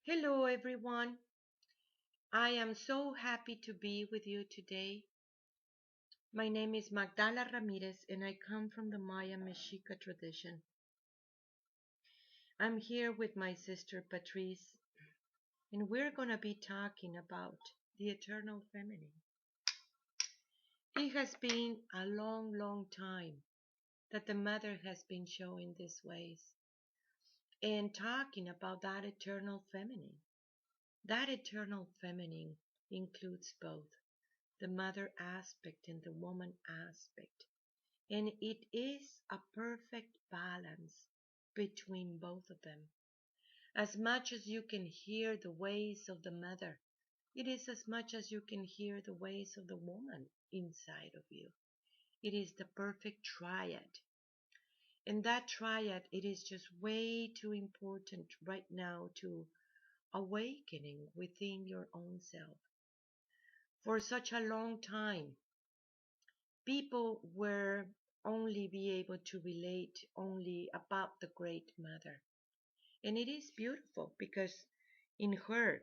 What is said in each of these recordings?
Hello, everyone. I am so happy to be with you today. My name is Magdala Ramirez, and I come from the Maya Mexica tradition. I'm here with my sister Patrice, and we're going to be talking about the eternal feminine. It has been a long, long time that the mother has been showing these ways and talking about that eternal feminine. That eternal feminine includes both the mother aspect and the woman aspect. And it is a perfect balance between both of them. As much as you can hear the ways of the mother, it is as much as you can hear the ways of the woman inside of you. It is the perfect triad. And that triad, it is just way too important right now to awakening within your own self. For such a long time, people were only be able to relate only about the great mother. And it is beautiful because in her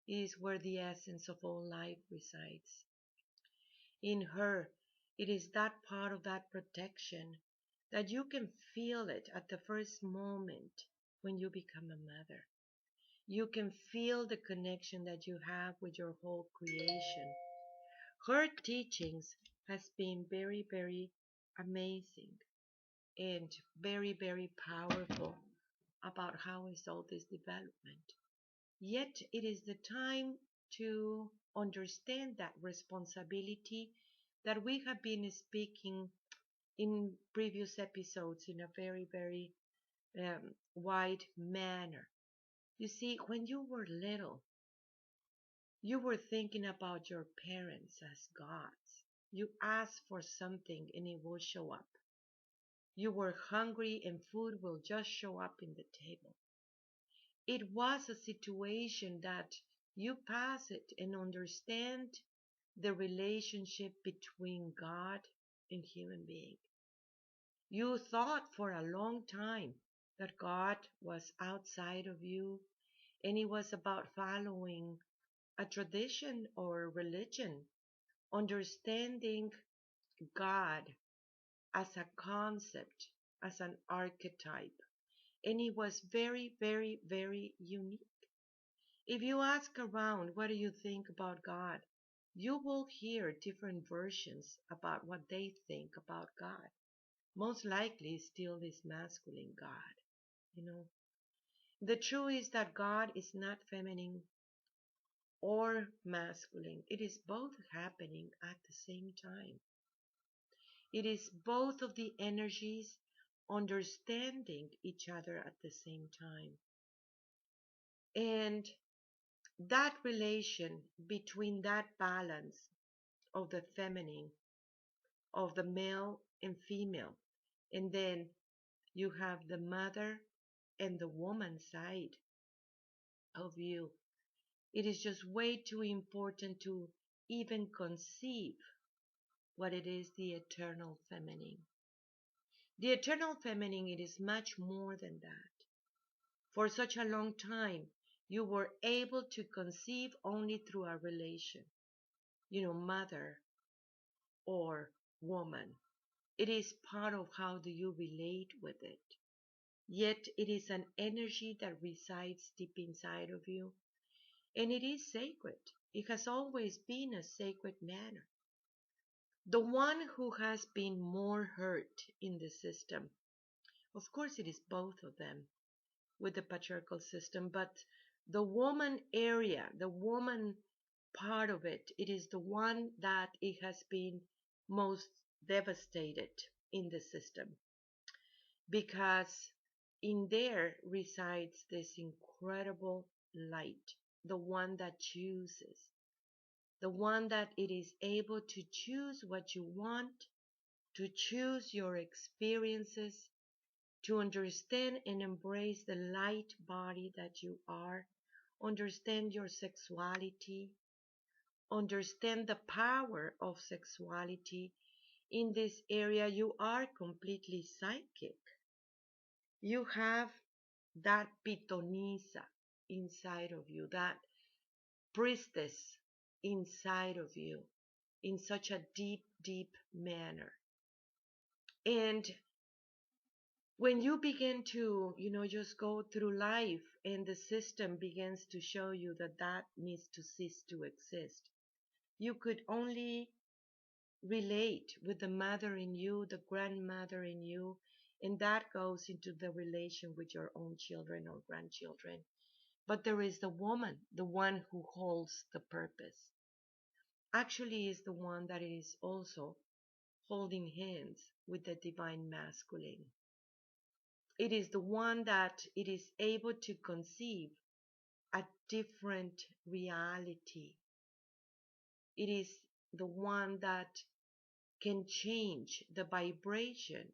is where the essence of all life resides. In her, it is that part of that protection that you can feel it at the first moment when you become a mother. You can feel the connection that you have with your whole creation. Her teachings has been very, very amazing and very, very powerful about how is all this development. Yet it is the time to understand that responsibility that we have been speaking in previous episodes in a very, very wide manner. You see, when you were little, you were thinking about your parents as gods. You asked for something and it will show up. You were hungry and food will just show up in the table. It was a situation that you pass it and understand the relationship between God and human being. You thought for a long time that God was outside of you and it was about following a tradition or religion, understanding God as a concept, as an archetype. And it was very, very, very unique. If you ask around, what do you think about God? You will hear different versions about what they think about God. Most likely, still this masculine God. You know, the truth is that God is not feminine or masculine. It is both happening at the same time. It is both of the energies understanding each other at the same time. And that relation between that balance of the feminine, of the male and female, and then you have the mother and the woman side of you. It is just way too important to even conceive what it is the eternal feminine. The eternal feminine, it is much more than that. For such a long time, you were able to conceive only through a relation, mother or woman. It is part of how do you relate with it. Yet it is an energy that resides deep inside of you, and it is sacred. It has always been a sacred matter. The one who has been more hurt in the system, of course, it is both of them with the patriarchal system, but the woman area, the woman part of it, it is the one that it has been most devastated in the system because in there resides this incredible light, the one that chooses, the one that it is able to choose what you want, to choose your experiences, to understand and embrace the light body that you are, understand your sexuality, understand the power of sexuality. In this area, you are completely psychic. You have that pitonisa. inside of you, that priestess inside of you in such a deep, deep manner. And when you begin to, just go through life and the system begins to show you that that needs to cease to exist, you could only relate with the mother in you, the grandmother in you, and that goes into the relation with your own children or grandchildren. But there is the woman, the one who holds the purpose. Actually, is the one that is also holding hands with the divine masculine. It is the one that it is able to conceive a different reality. It is the one that can change the vibration.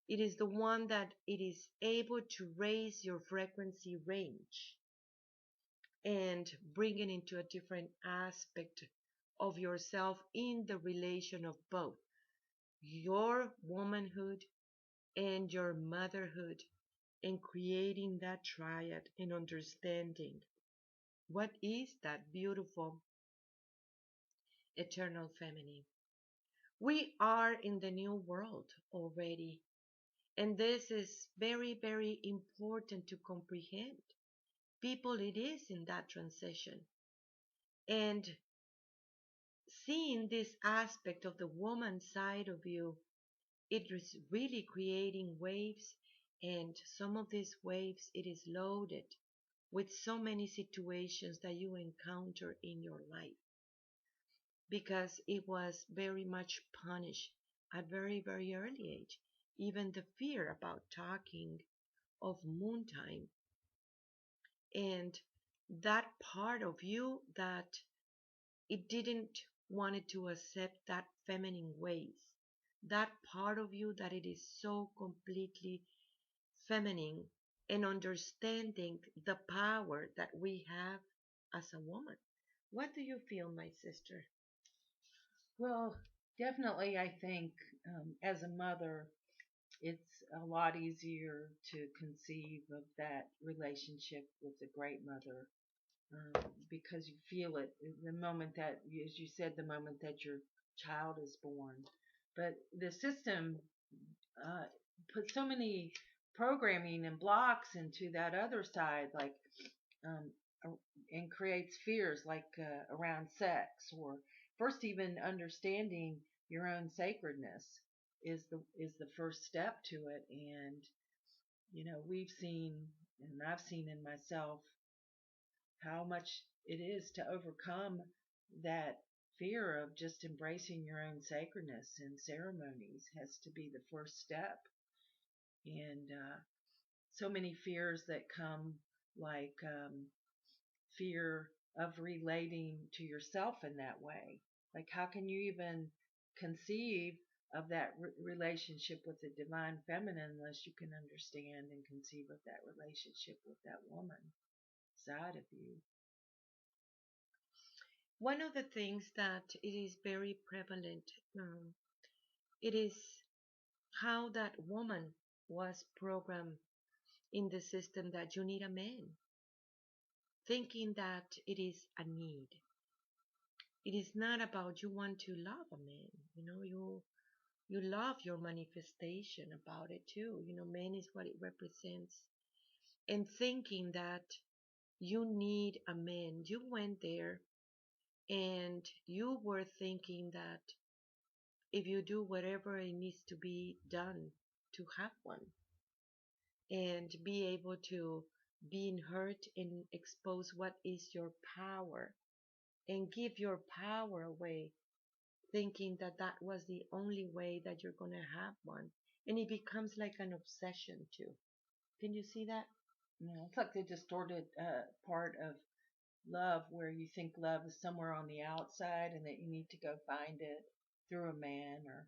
It is the one that it is able to raise your frequency range and bring it into a different aspect of yourself in the relation of both your womanhood and your motherhood, and creating that triad and understanding what is that beautiful eternal feminine. We are in the new world already, and this is very, very important to comprehend. People, it is in that transition. And seeing this aspect of the woman side of you, it is really creating waves, and some of these waves, it is loaded with so many situations that you encounter in your life because it was very much punished at very, very early age. Even the fear about talking of moon time and that part of you that it didn't wanted to accept that feminine ways, that part of you that it is so completely feminine, and understanding the power that we have as a woman. What do you feel, my sister? Well, definitely, I think as a mother, it's a lot easier to conceive of that relationship with a great mother because you feel it the moment that, as you said, the moment that your child is born. But the system uh, puts so many programming and blocks into that other side, like um, and creates fears like around sex, or first even understanding your own sacredness is the first step to it. And we've seen, and I've seen in myself, how much it is to overcome that fear of just embracing your own sacredness, and ceremonies has to be the first step. And so many fears that come, like fear of relating to yourself in that way. Like, how can you even conceive of that relationship with the divine feminine unless you can understand and conceive of that relationship with that woman side of you? One of the things that it is very prevalent, it is how that woman was programmed in the system that you need a man, thinking that it is a need. It is not about you want to love a man. You love your manifestation about it too. Man is what it represents. And thinking that you need a man, you went there and you were thinking that if you do whatever it needs to be done to have one and be able to be in hurt and expose what is your power and give your power away, thinking that that was the only way that you're going to have one. And it becomes like an obsession too. Can you see that? It's like the distorted part of love, where you think love is somewhere on the outside and that you need to go find it through a man or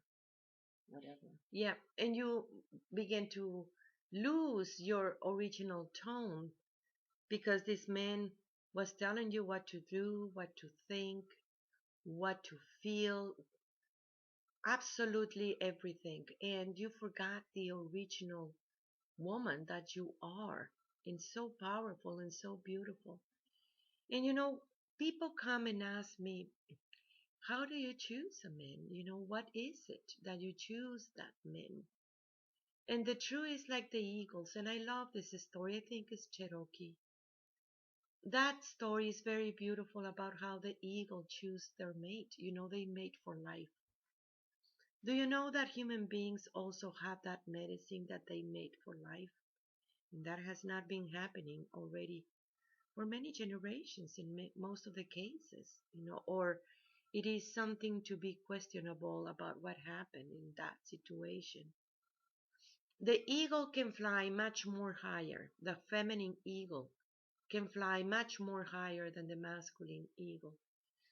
whatever. Yeah. And you begin to lose your original tone because this man was telling you what to do, what to think, what to feel, absolutely everything. And you forgot the original woman that you are. and so powerful and so beautiful. And people come and ask me, how do you choose a man? What is it that you choose that man? And the truth is like the eagles, and I love this story. I think it's Cherokee. That story is very beautiful about how the eagle choose their mate. They mate for life. Do you know that human beings also have that medicine that they mate for life? And that has not been happening already for many generations in most of the cases, or it is something to be questionable about what happened in that situation. The eagle can fly much more higher. The feminine eagle can fly much more higher than the masculine eagle.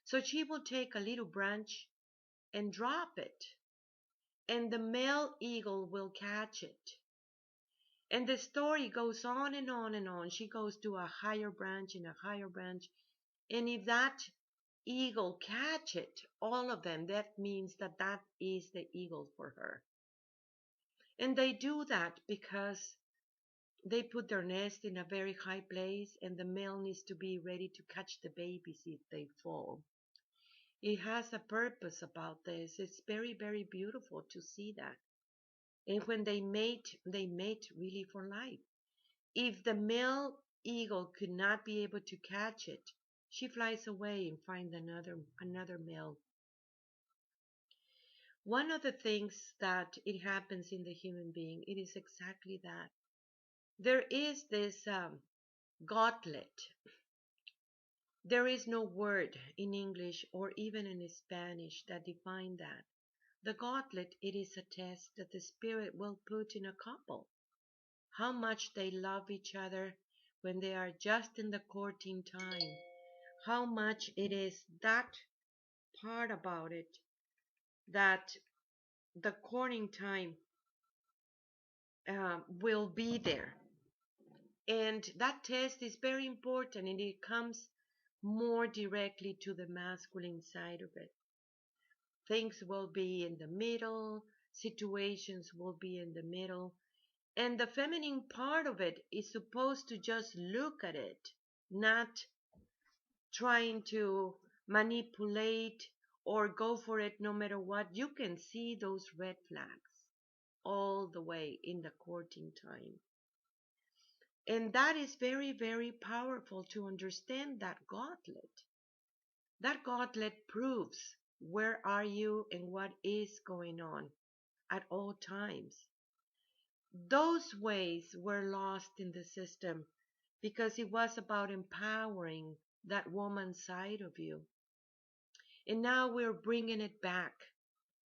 So she will take a little branch and drop it, and the male eagle will catch it. And the story goes on and on and on. She goes to a higher branch and a higher branch. And if that eagle catch it, all of them, that means that that is the eagle for her. And they do that because they put their nest in a very high place, and the male needs to be ready to catch the babies if they fall. It has a purpose about this. It's very, very beautiful to see that. And when they mate really for life. If the male eagle could not be able to catch it, she flies away and finds another male. One of the things that it happens in the human being, it is exactly that. There is this gauntlet. There is no word in English or even in Spanish that define that. The gauntlet, it is a test that the spirit will put in a couple. How much they love each other when they are just in the courting time. How much it is that part about it that the courting time will be there. And that test is very important, and it comes more directly to the masculine side of it. Things will be in the middle, situations will be in the middle, and the feminine part of it is supposed to just look at it, not trying to manipulate or go for it no matter what. You can see those red flags all the way in the courting time. And that is very, very powerful to understand that gauntlet. That gauntlet proves where are you and what is going on at all times. Those ways were lost in the system because it was about empowering that woman side of you. And now we're bringing it back.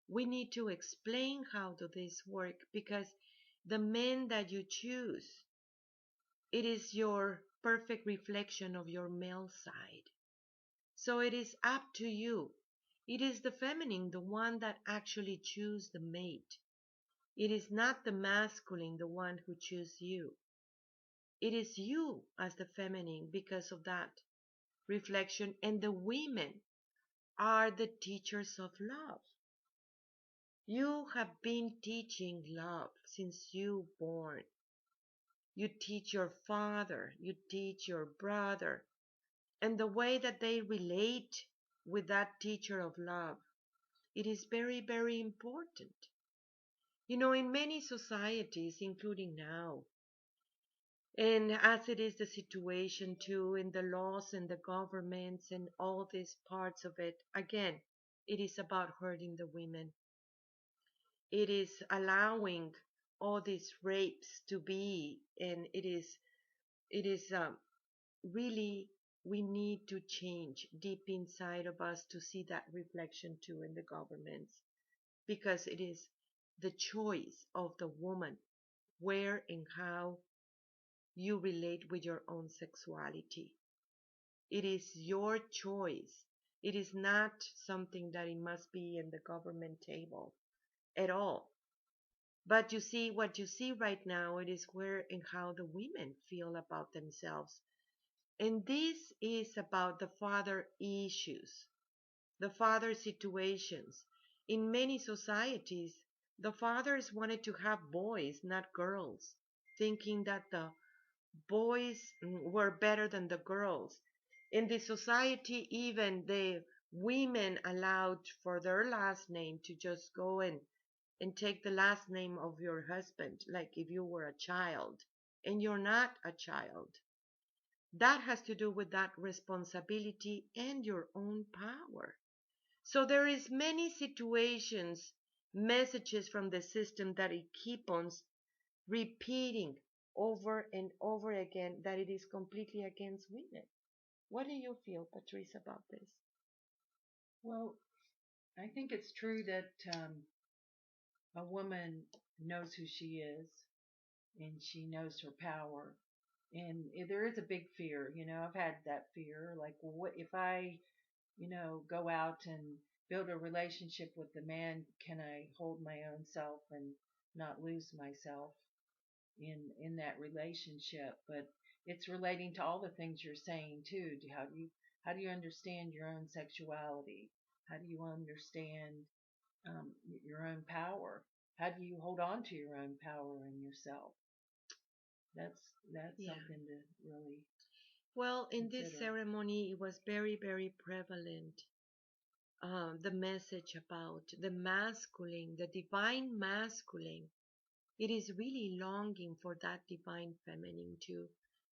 We need to explain how do this work because the men that you choose, it is your perfect reflection of your male side. So it is up to you. It is the feminine, the one that actually choose the mate. It is not the masculine, the one who choose you. It is you as the feminine because of that reflection, and the women are the teachers of love. You have been teaching love since you born. You teach your father, you teach your brother, and the way that they relate with that teacher of love, it is very, very important. In many societies, including now, and as it is the situation too in the laws and the governments and all these parts of it, again, it is about hurting the women. It is allowing all these rapes to be, and it is really, we need to change deep inside of us to see that reflection too in the governments, because it is the choice of the woman where and how you relate with your own sexuality. It is your choice. It is not something that it must be in the government table at all. But you see, what you see right now, it is where and how the women feel about themselves. And this is about the father issues, the father situations. In many societies, the fathers wanted to have boys, not girls, thinking that the boys were better than the girls. In the society, even the women allowed for their last name to just go and take the last name of your husband, like if you were a child and you're not a child. That has to do with that responsibility and your own power. So there is many situations, messages from the system that it keeps on repeating over and over again that it is completely against women. What do you feel, Patrice, about this? Well, I think it's true that a woman knows who she is and she knows her power. And there is a big fear, I've had that fear. Like, well, what if I, go out and build a relationship with the man? Can I hold my own self and not lose myself in that relationship? But it's relating to all the things you're saying too. How do you understand your own sexuality? How do you understand your own power? How do you hold on to your own power and yourself? That's Yeah. something to really Well, in this consider. ceremony, it was very, very prevalent. The message about the masculine, the divine masculine. It is really longing for that divine feminine too,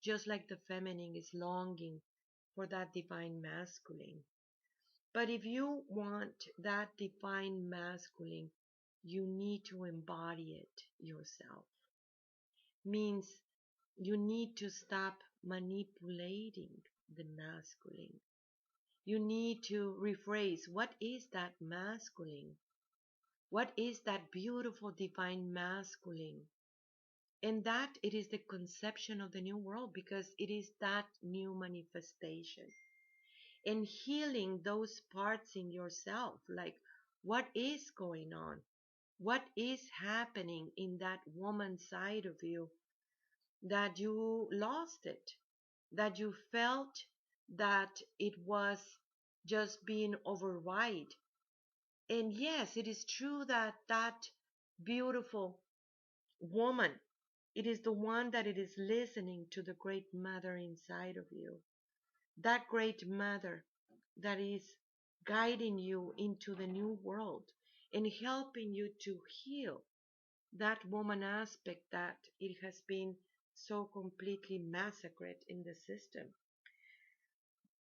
just like the feminine is longing for that divine masculine. But if you want that divine masculine, you need to embody it yourself. Means you need to stop manipulating the masculine. You need to rephrase what is that masculine? What is that beautiful divine masculine? And that it is the conception of the new world because it is that new manifestation. And healing those parts in yourself, like what is going on? What is happening in that woman side of you that you lost it, that you felt that it was just being override. And yes, it is true that that beautiful woman, it is the one that it is listening to the great mother inside of you. That great mother that is guiding you into the new world and helping you to heal that woman aspect that it has been so completely massacred in the system.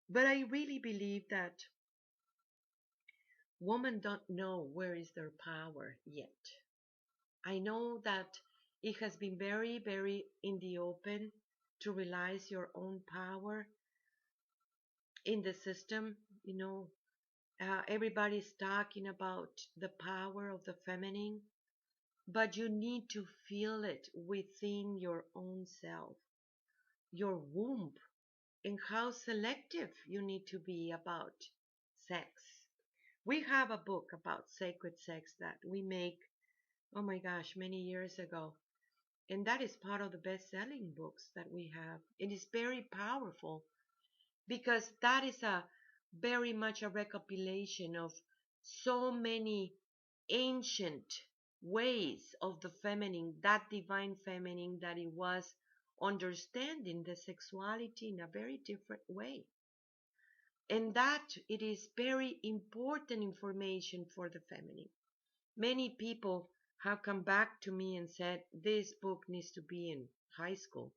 But I really believe that women don't know where is their power yet. I know that it has been very, very in the open to realize your own power in the system. Everybody's talking about the power of the feminine, but you need to feel it within your own self, your womb, and how selective you need to be about sex. We have a book about sacred sex that we make, oh my gosh, many years ago. And that is part of the best selling books that we have. It is very powerful because that is a very much a recopilation of so many ancient ways of the feminine, that divine feminine that it was understanding the sexuality in a very different way. And that it is very important information for the feminine. Many people have come back to me and said this book needs to be in high school.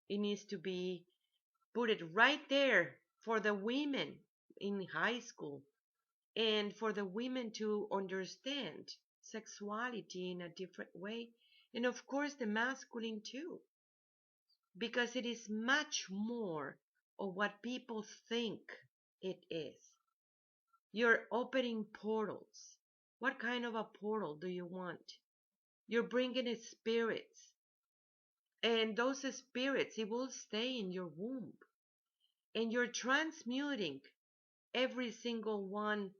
It needs to be put it right there for the women in high school and for the women to understand sexuality in a different way. And of course, the masculine too, because it is much more of what people think it is. You're opening portals. What kind of a portal do you want? You're bringing in spirits, and those spirits, it will stay in your womb, and you're transmuting every single one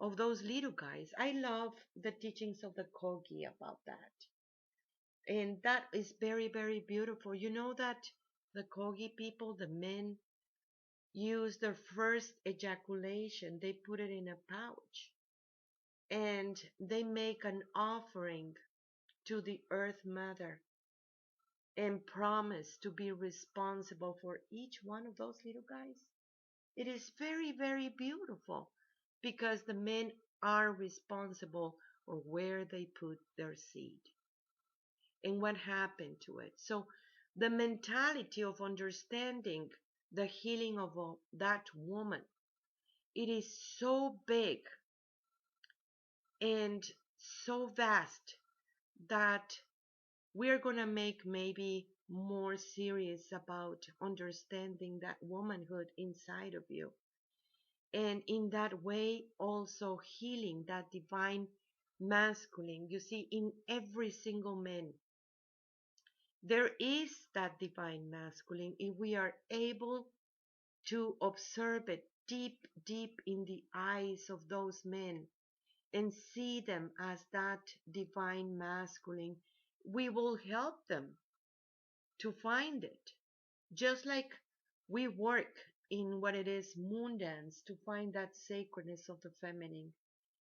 of those little guys. I love the teachings of the Kogi about that. And that is very, very beautiful. You know that the Kogi people, the men, use their first ejaculation, they put it in a pouch and they make an offering to the earth mother. and promise to be responsible for each one of those little guys. It is very, very beautiful because the men are responsible for where they put their seed and what happened to it. So the mentality of understanding the healing of that woman, it is so big and so vast that we're going to make maybe more serious about understanding that womanhood inside of you. And in that way, also healing that divine masculine. You see, in every single man, there is that divine masculine if we are able to observe it deep, deep in the eyes of those men and see them as that divine masculine, we will help them to find it. Just like we work in what it is moon dance to find that sacredness of the feminine,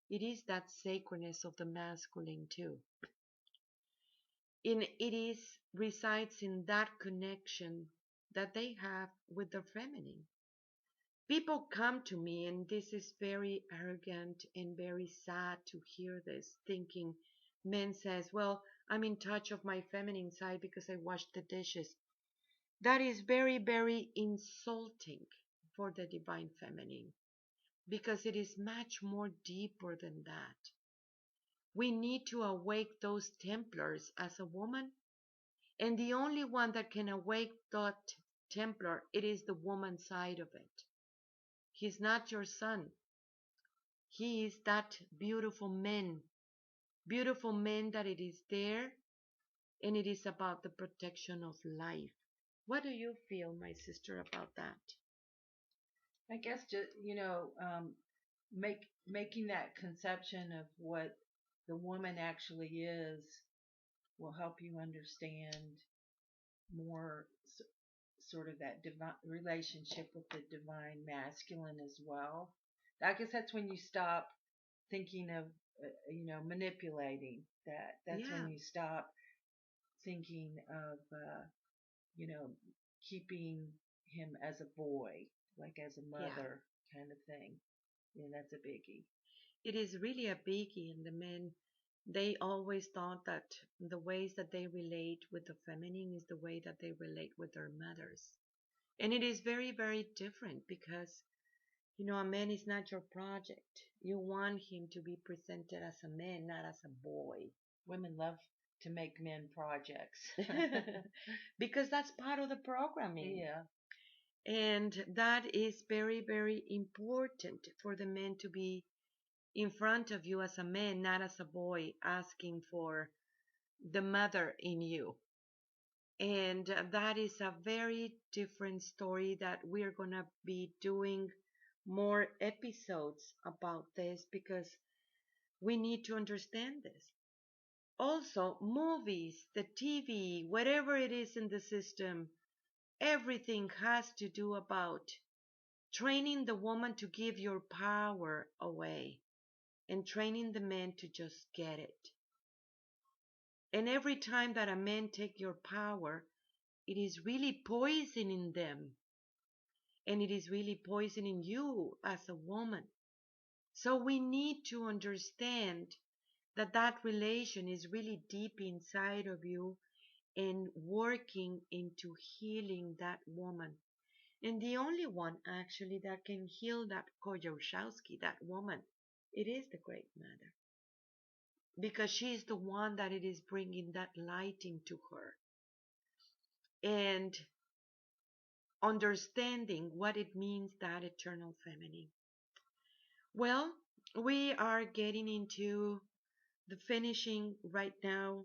it is that sacredness of the masculine too. And it is resides in that connection that they have with the feminine. People come to me, and this is very arrogant and very sad to hear this, thinking men says, well, I'm in touch of my feminine side because I wash the dishes. That is very, very insulting for the divine feminine because it is much more deeper than that. We need to awake those Templars as a woman, and the only one that can awake that Templar, it is the woman side of it. He's not your son. He is that beautiful man that it is there, and it is about the protection of life. What do you feel, my sister, about that? I guess just making that conception of what the woman actually is will help you understand more sort of that divine relationship with the divine masculine as well. I guess that's when you stop thinking of manipulating that. That's Yeah, when you stop thinking of you know keeping him as a boy, like as a yeah. mother kind of thing. That's a biggie. It is really a biggie, and the men, they always thought that the ways that they relate with the feminine is the way that they relate with their mothers. And it is very, very different because, a man is not your project. You want him to be presented as a man, not as a boy. Women love to make men projects. Because that's part of the programming. Yeah. And that is very, very important for the men to be in front of you as a man, not as a boy, asking for the mother in you. And that is a very different story that we're going to be doing more episodes about this because we need to understand this. Also, movies, the TV, whatever it is in the system, everything has to do about training the woman to give your power away and training the man to just get it. And every time that a man take your power, it is really poisoning them. And it is really poisoning you as a woman. So we need to understand that that relation is really deep inside of you and working into healing that woman. And the only one actually that can heal that Koyoshowski, that woman, it is the Great Mother. Because she is the one that it is bringing that light into her. And understanding what it means, that eternal feminine. Well, we are getting into the finishing right now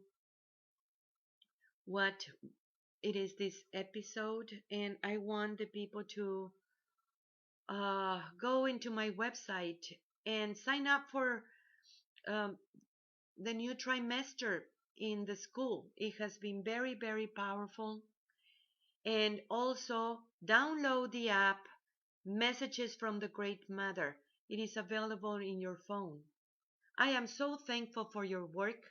what it is this episode, and I want the people to go into my website and sign up for um, the new trimester in the school. It has been very, very powerful. And also download the app Messages from the Great Mother. It is available in your phone. I am so thankful for your work.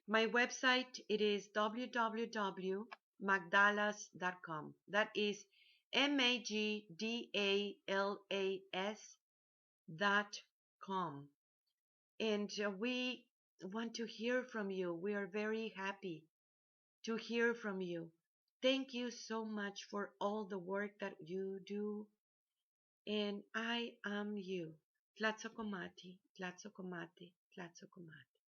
My website, it is www magdalas.com. That is magdalas.com. And we want to hear from you. We are very happy to hear from you. Thank you so much for all the work that you do. And I am you. Tlatzocomati, Tlatzocomati, Tlatzocomati.